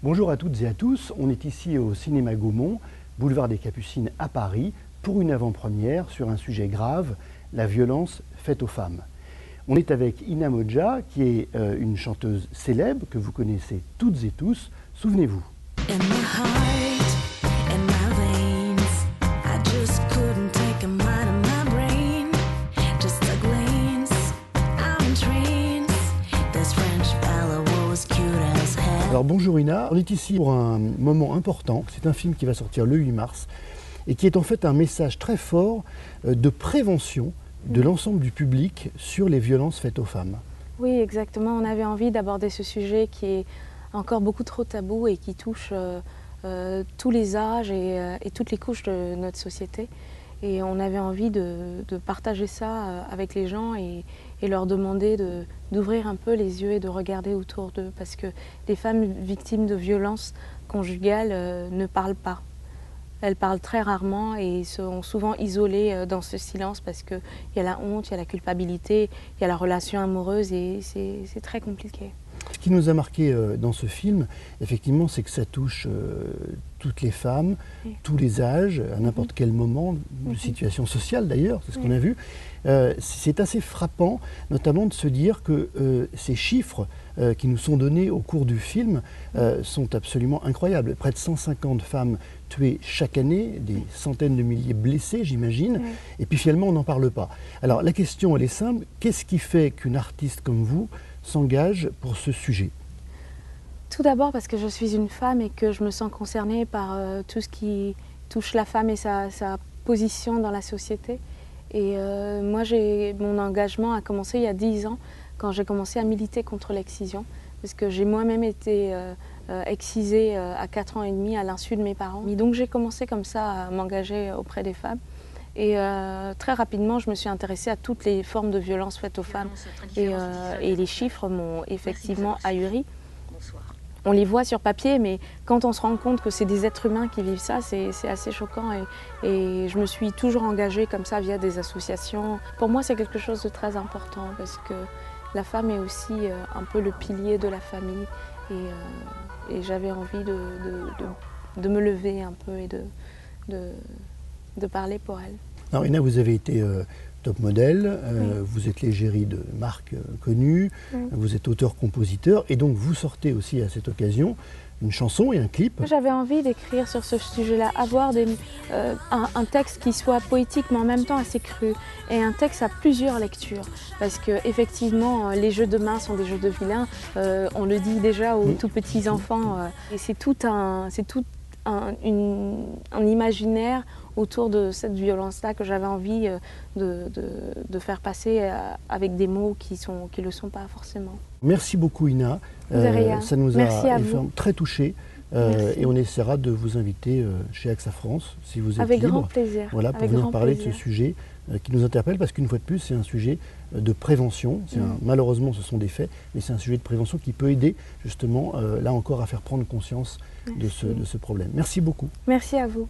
Bonjour à toutes et à tous, on est ici au Cinéma Gaumont, boulevard des Capucines à Paris, pour une avant-première sur un sujet grave, la violence faite aux femmes. On est avec Ina Modja, qui est une chanteuse célèbre que vous connaissez toutes et tous. Souvenez-vous. Alors bonjour Ina, on est ici pour un moment important. C'est un film qui va sortir le 8 mars et qui est en fait un message très fort de prévention de l'ensemble du public sur les violences faites aux femmes. Oui, exactement. On avait envie d'aborder ce sujet qui est encore beaucoup trop tabou et qui touche tous les âges et toutes les couches de notre société. Et on avait envie de partager ça avec les gens et leur demander d'ouvrir un peu les yeux et de regarder autour d'eux. Parce que les femmes victimes de violences conjugales ne parlent pas. Elles parlent très rarement et sont souvent isolées dans ce silence parce qu'il y a la honte, il y a la culpabilité, il y a la relation amoureuse et c'est très compliqué. Ce qui nous a marqué dans ce film, effectivement, c'est que ça touche toutes les femmes, tous les âges, à n'importe quel moment, de situation sociale d'ailleurs, c'est ce qu'on a vu. C'est assez frappant, notamment de se dire que ces chiffres qui nous sont donnés au cours du film sont absolument incroyables. Près de 150 femmes tuées chaque année, des centaines de milliers blessées, j'imagine, et puis finalement on n'en parle pas. Alors la question elle est simple, qu'est-ce qui fait qu'une artiste comme vous s'engage pour ce sujet? Tout d'abord parce que je suis une femme et que je me sens concernée par tout ce qui touche la femme et sa position dans la société. Et moi, mon engagement a commencé il y a 10 ans, quand j'ai commencé à militer contre l'excision. Parce que j'ai moi-même été excisée à 4 ans et demi à l'insu de mes parents. Et donc j'ai commencé comme ça à m'engager auprès des femmes. Et très rapidement, je me suis intéressée à toutes les formes de violences faites aux femmes. Et les chiffres m'ont effectivement ahurie. On les voit sur papier, mais quand on se rend compte que c'est des êtres humains qui vivent ça, c'est assez choquant. Et je me suis toujours engagée comme ça via des associations. Pour moi, c'est quelque chose de très important parce que la femme est aussi un peu le pilier de la famille. Et j'avais envie de me lever un peu et de parler pour elle. Alors Ina, vous avez été top modèle, vous êtes l'égérie de marques connues, vous êtes auteur-compositeur et donc vous sortez aussi à cette occasion une chanson et un clip. J'avais envie d'écrire sur ce sujet-là, avoir un texte qui soit poétique mais en même temps assez cru et un texte à plusieurs lectures parce que effectivement les jeux de main sont des jeux de vilains, on le dit déjà aux tout petits enfants et c'est tout un imaginaire autour de cette violence-là que j'avais envie de faire passer avec des mots qui le sont pas forcément. Merci beaucoup Ina, ça nous a très touchés et on essaiera de vous inviter chez AXA France si vous êtes avec libre. Grand plaisir. Voilà, pour venir parler de ce sujet qui nous interpelle parce qu'une fois de plus c'est un sujet de prévention, malheureusement ce sont des faits, mais c'est un sujet de prévention qui peut aider justement là encore à faire prendre conscience de ce problème. Merci beaucoup. Merci à vous.